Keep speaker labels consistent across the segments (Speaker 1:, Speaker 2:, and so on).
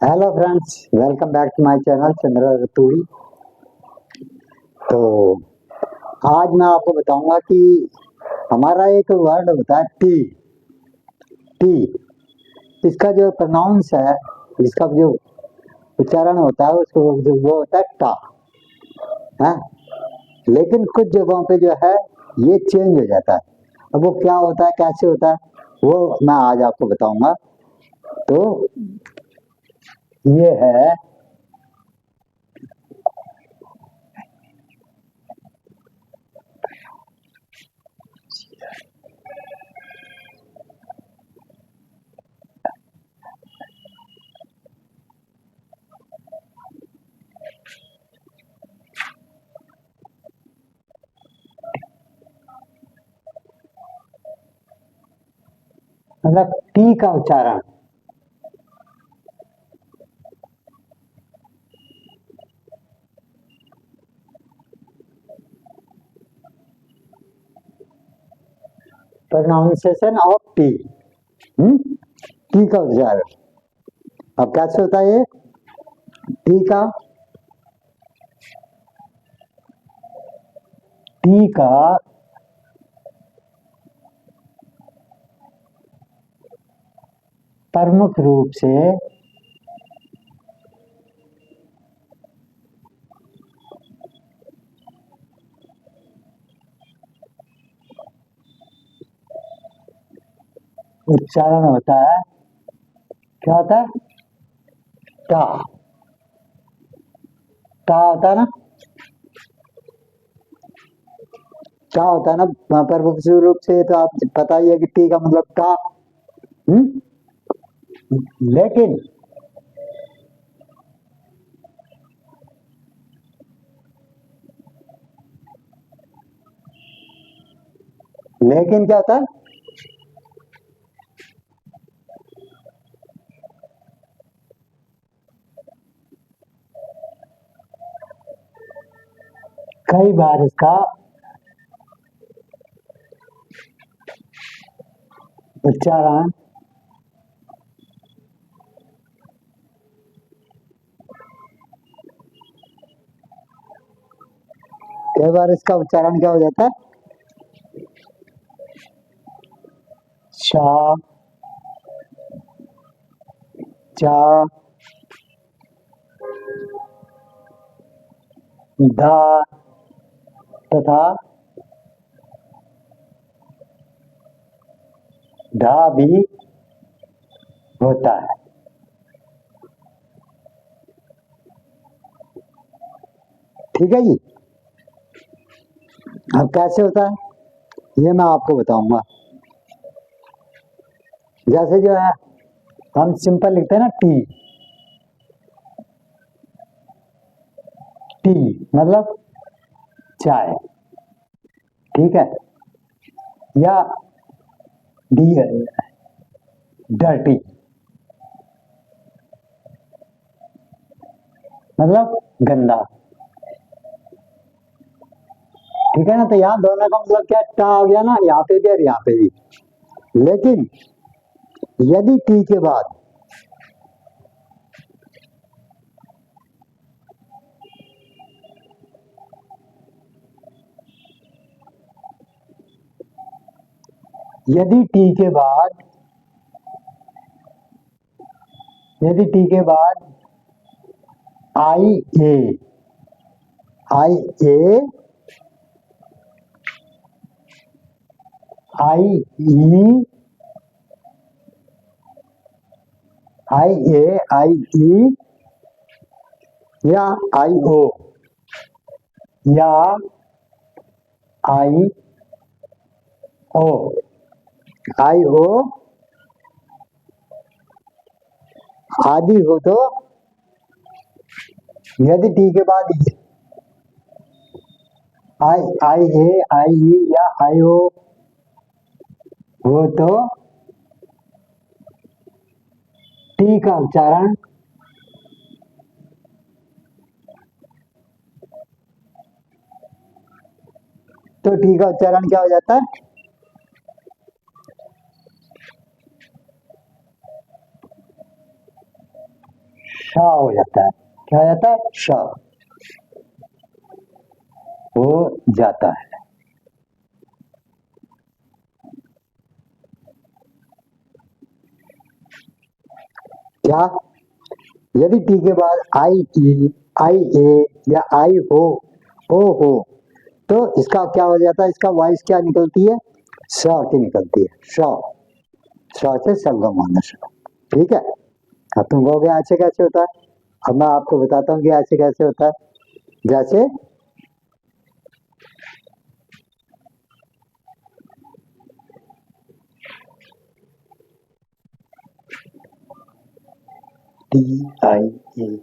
Speaker 1: Hello friends, welcome back to my channel Chandra Raturi. तो आज मैं आपको बताऊंगा कि हमारा एक वर्ड होता है टी। टी इसका जो प्रोनाउंस है, इसका जो उच्चारण होता है उसको वो होता है टा है। लेकिन कुछ जगहों पे जो है ये चेंज हो जाता है। अब वो क्या होता है, कैसे होता है, वो मैं आज आपको बताऊंगा। तो ये है मतलब टी का उच्चारण। Pronunciation of T. टी का उच्चारण अब कैसे होता है? ये टी का प्रमुख रूप से उच्चारण होता है, क्या होता है? टा। टा होता है ना, टा होता है ना प्रमुख रूप से। तो आप पता ही है कि टी का मतलब टा। हम्म लेकिन लेकिन क्या होता है? कई बार इसका उच्चारण क्या हो जाता है? शा, चा, धा तथा ढा भी होता है। ठीक है जी। अब कैसे होता है ये मैं आपको बताऊंगा। जैसे जो है हम सिंपल लिखते हैं ना, टी। टी मतलब चाय, ठीक है। या डी डर्टी मतलब गंदा, ठीक है ना। तो यहाँ दोनों का मतलब क्या टा हो गया ना, यहाँ पे भी और यहाँ पे भी। लेकिन यदि टी के बाद यदि टी के बाद यदि टी के बाद आई ए आई ए आई ई आई ए आई ई या आई ओ या आई ओ आई ओ आदि हो, तो यदि टी के बाद आई आई ए आई ई या आई ओ हो, तो टी का उच्चारण क्या हो जाता है? श हो जाता है। क्या हो जाता है? श हो जाता है। क्या? यदि टी के बाद आई ई, आई ए या आई हो, ओ हो, तो इसका क्या हो जाता है? इसका वॉइस क्या निकलती है? स की निकलती है। श, श से सरगम होना श। ठीक है। अब तुम कहोगे ऐसे कैसे होता है? अब मैं आपको बताता हूँ कि ऐसे कैसे होता है। जैसे टी आई ए,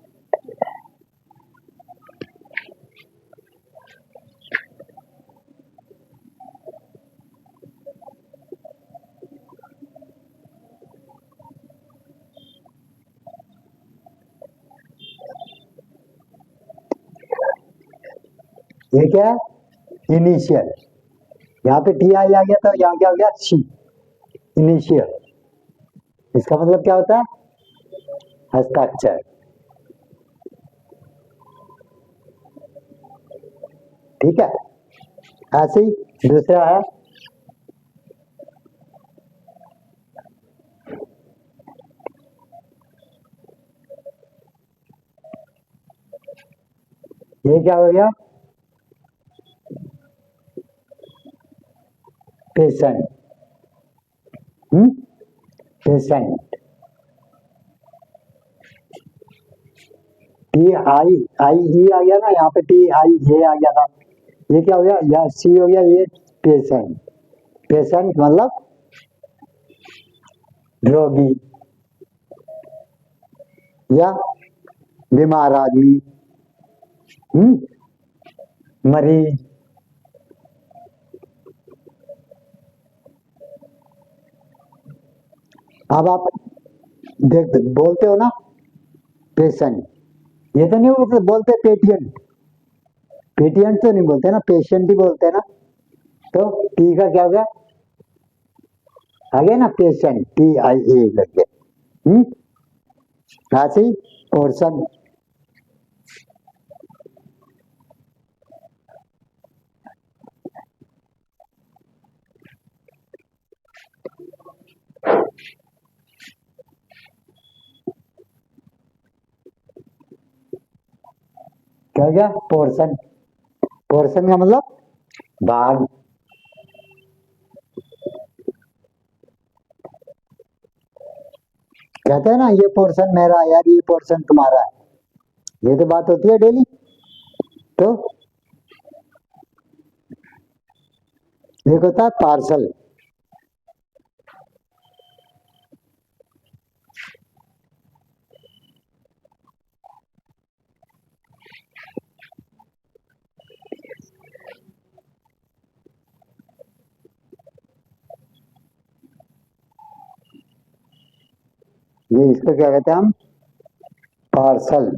Speaker 1: ये क्या है? इनिशियल। यहाँ पे टी आई आ गया तो यहाँ क्या हो गया? सी। इनिशियल। इसका मतलब क्या होता है? हस्ताक्षर। ठीक है। ऐसे ही दूसरा है, ये क्या हो गया? पेशेंट। पेशेंट। टी आई, आई ई आ गया ना, यहाँ पे टी आई ए आ गया था। ये क्या हो गया? यह सी हो गया। ये पेशेंट। पेशेंट मतलब रोगी या बीमार आदमी। हम्म मरीज। अब आप देख बोलते हो ना पेशेंट, ये तो नहीं बोलते, बोलते पेटियंट। पेटियंट तो नहीं बोलते ना, पेशेंट ही बोलते हैं ना। तो टी का क्या हो गया? आ गया ना पेशेंट, टी आई ए लग गया। ऐसे ही पोर्शन। क्या हो गया? पोर्शन। पोर्शन का मतलब भाग। कहते हैं ना ये पोर्शन मेरा है यार, ये पोर्शन तुम्हारा है। ये तो बात होती है डेली। तो एक होता है पार्सल। ये इसको क्या कहते हैं हम? पार्सल।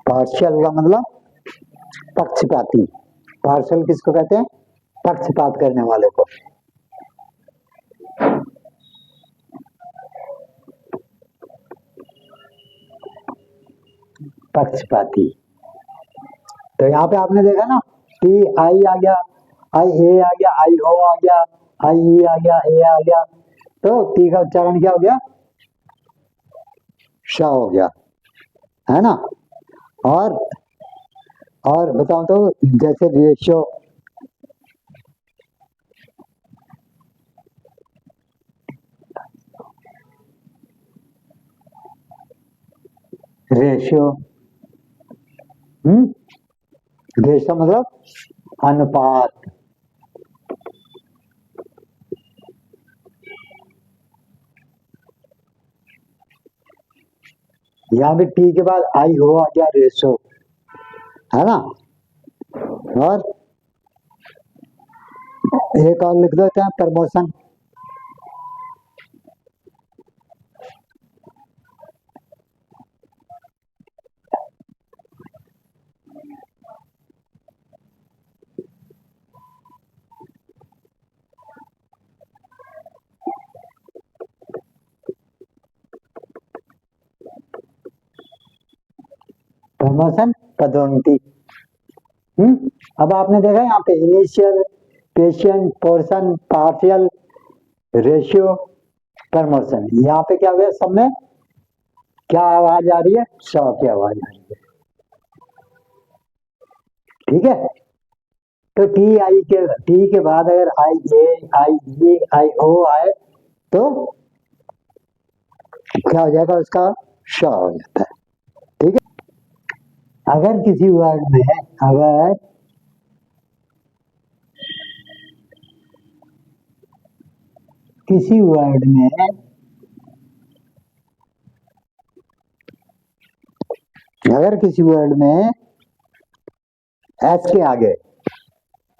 Speaker 1: पार्शियल का मतलब पक्षपाती। पार्सल किसको कहते हैं? पक्षपात करने वाले को। पक्षपाती। तो यहाँ पे आपने देखा ना, टी आई आ गया, आई ए आ गया, आई ओ आ गया, आई ई आ गया, ए आ गया। तो टी का उच्चारण क्या हो गया? श हो गया, है ना। और और बताओ तो, जैसे रेशियो। रेशियो। रेशियो मतलब अनुपात। यहाँ भी टी के बाद आई हो आ गया, रेशो, है ना। और एक और लिख देते हैं, प्रमोशन। प्रमोशन, पदोन्नति। अब आपने देखा यहाँ पे initial, patient, portion, partial, ratio, promotion. यहाँ पे क्या हुआ, सब में क्या आवाज आ रही है, श की आवाज आ रही है। ठीक है, तो टी के बाद अगर आई ए, आई ई, आई ओ आए तो क्या हो जाएगा, उसका श हो जाता है। ठीक है, अगर किसी वर्ड में, अगर किसी वर्ड में एस के आगे,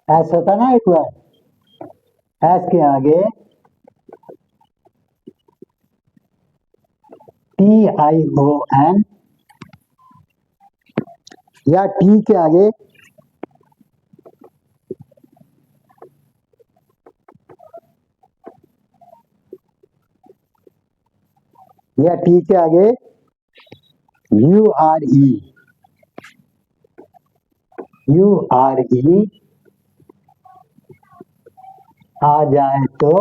Speaker 1: एस होता ना एक वर्ड, एस के आगे टी आई ओ एन, या टी के आगे यू आर ई आ जाए तो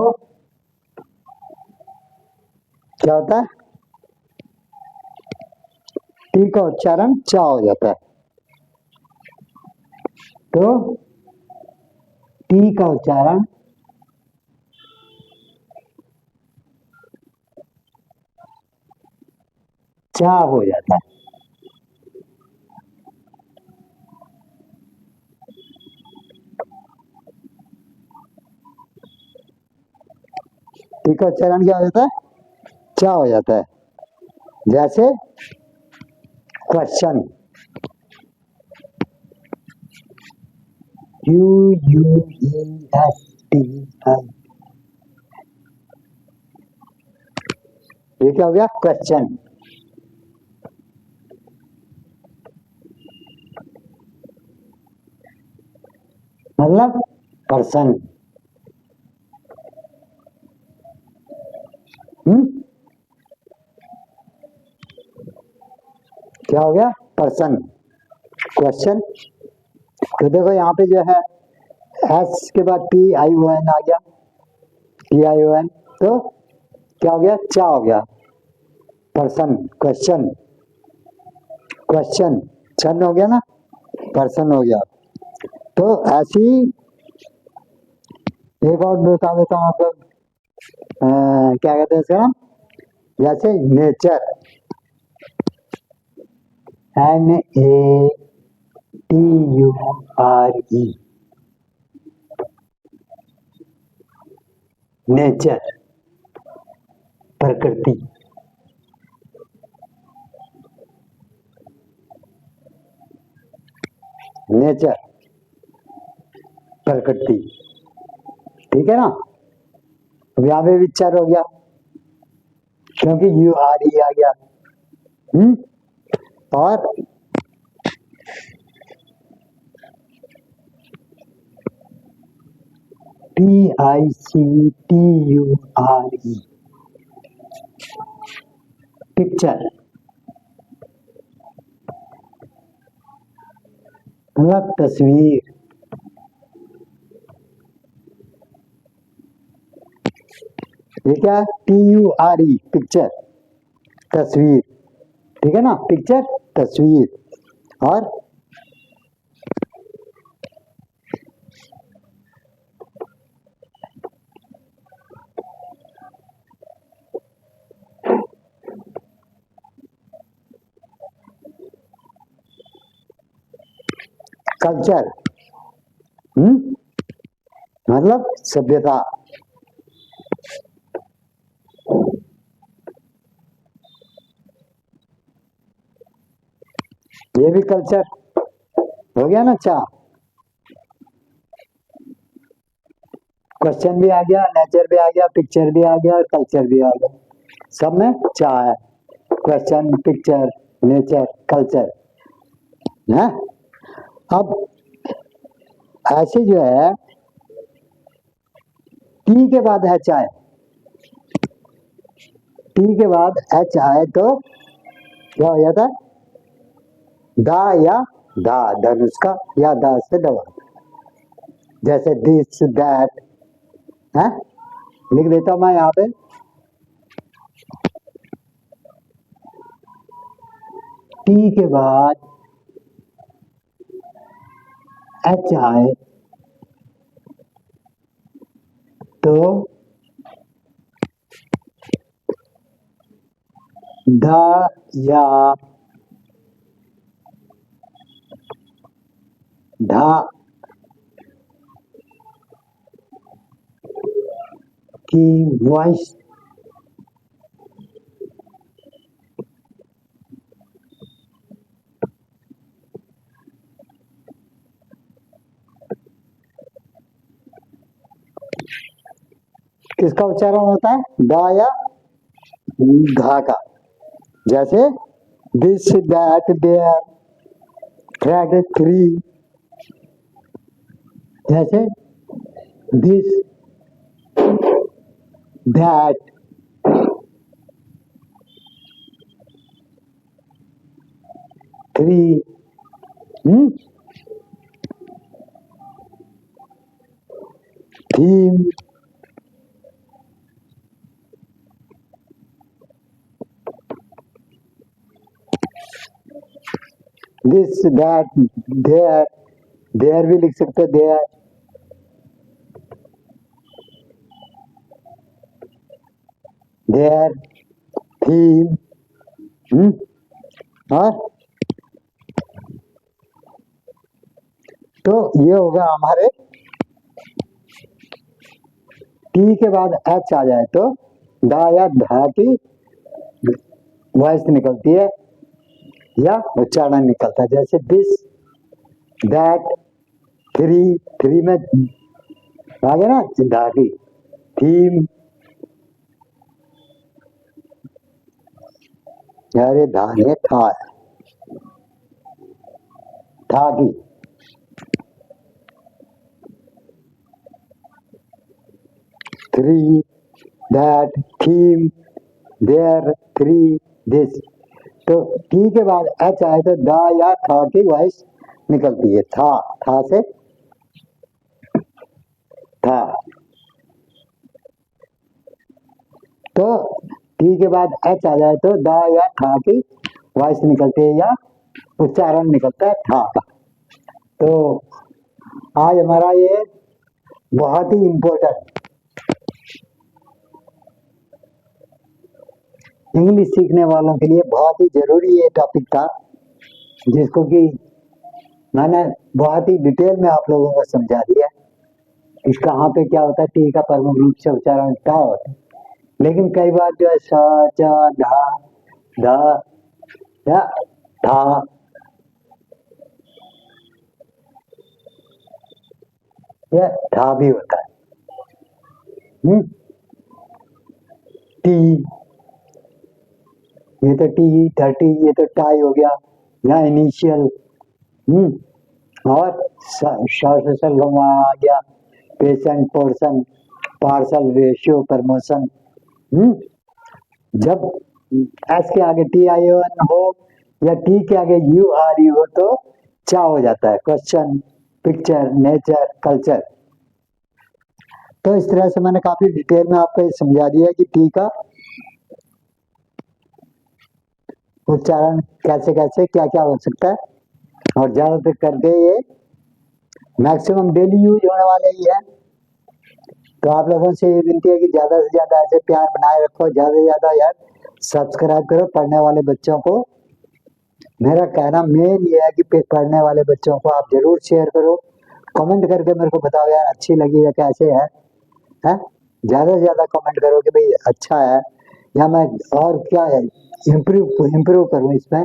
Speaker 1: क्या होता है, टी का उच्चारण चा हो जाता है। तो टी का उच्चारण चा हो जाता है। टी का उच्चारण क्या हो जाता है, चा हो जाता है। जैसे क्वेश्चन, QUESTI, ये क्या हो गया, क्वेश्चन। मतलब पर्सन। क्या हो गया, पर्सन, क्वेश्चन। तो देखो यहाँ पे जो है एस के बाद टी आई ओ एन आ गया, टी आई ओ एन, तो क्या हो गया, चा हो गया, पर्सन, क्वेश्चन, क्वेश्चन सन हो गया ना, पर्सन हो गया। तो ऐसी एक और बता देता हूँ आपको, क्या कहते हैं इसका, जैसे नेचर, NATURE, नेचर, प्रकृति। नेचर, प्रकृति, ठीक है ना। अब यहाँ पे विचार हो गया क्योंकि यू आर ई आ गया। और PICTURE, पिक्चर, मतलब तस्वीर। ये क्या है, TURE, पिक्चर, तस्वीर। ठीक है ना, पिक्चर, तस्वीर। और कल्चर, मतलब सभ्यता। ये भी कल्चर हो गया ना, चा। क्वेश्चन भी आ गया, नेचर भी आ गया, पिक्चर भी आ गया और कल्चर भी आ गया, सब में चा है। क्वेश्चन, पिक्चर, नेचर, कल्चर है। अब ऐसे जो है टी के बाद एच आए, टी के बाद एच आए तो क्या हो जाता है, दा या धा, धनुष का, या दा से दवा, जैसे दिस दैट है। लिख देता हूं मैं यहाँ पे। टी के बाद एच आए तो धा या धा की वॉइस किसका उच्चारण होता है? दा या घा का। जैसे this that there, thread three, जैसे this that three, theme, this that there, there भी लिख सकते हैं, देयर, देयर, थीम, और तो ये होगा हमारे टी के बाद एच आ जाए तो दा या धा की वॉइस निकलती है या उच्चारण निकलता है। जैसे दिस दैट थ्री, थ्री में आ गया ना धा की, थीम, अरे धाने था, था की, three, that, theme, there, three, this. तो टी के बाद एच आए तो दा या था की वॉइस निकलती है। था से था। तो टी के बाद एच आ जाए तो दा या था की वॉइस निकलती है या उच्चारण निकलता है था का। तो आज हमारा ये बहुत ही इम्पोर्टेंट इंग्लिश सीखने वालों के लिए बहुत ही जरूरी ये टॉपिक था, जिसको कि मैंने बहुत ही डिटेल में आप लोगों को समझा दिया। इस कहाँ पे क्या होता है, टी का प्रमुख रूप से उच्चारण टा होता है, लेकिन कई बार जो है सा, चा, धा, धा या था, या था भी होता है। टी, ये तो टी, 30, ये तो टाई हो गया या इनिशियल। और आ गया, patient, portion, parcel, ratio, promotion. जब एस के आगे टी आई एन हो या टी के आगे यू आर यू हो तो चा हो जाता है, क्वेश्चन, पिक्चर, नेचर, कल्चर। तो इस तरह से मैंने काफी डिटेल में आपको समझा दिया कि टी का उच्चारण कैसे कैसे क्या क्या हो सकता है, और ज्यादातर करके ये मैक्सिमम डेली यूज होने वाले ही है। तो आप लोगों से ये विनती है कि ज्यादा से ज्यादा ऐसे प्यार बनाए रखो, ज्यादा से ज्यादा यार सब्सक्राइब करो। पढ़ने वाले बच्चों को मेरा कहना मेन ये है कि पढ़ने वाले बच्चों को आप जरूर शेयर करो, कमेंट करके मेरे को बताओ यार अच्छी लगी है कैसे है? ज्यादा से ज्यादा कमेंट करो कि भाई अच्छा है, या मैं और क्या है इम्प्रूव करूं इसमें,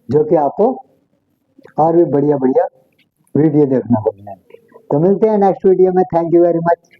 Speaker 1: जो कि आपको और भी बढ़िया बढ़िया वीडियो देखने को मिले। तो मिलते हैं नेक्स्ट वीडियो में। Thank you very much.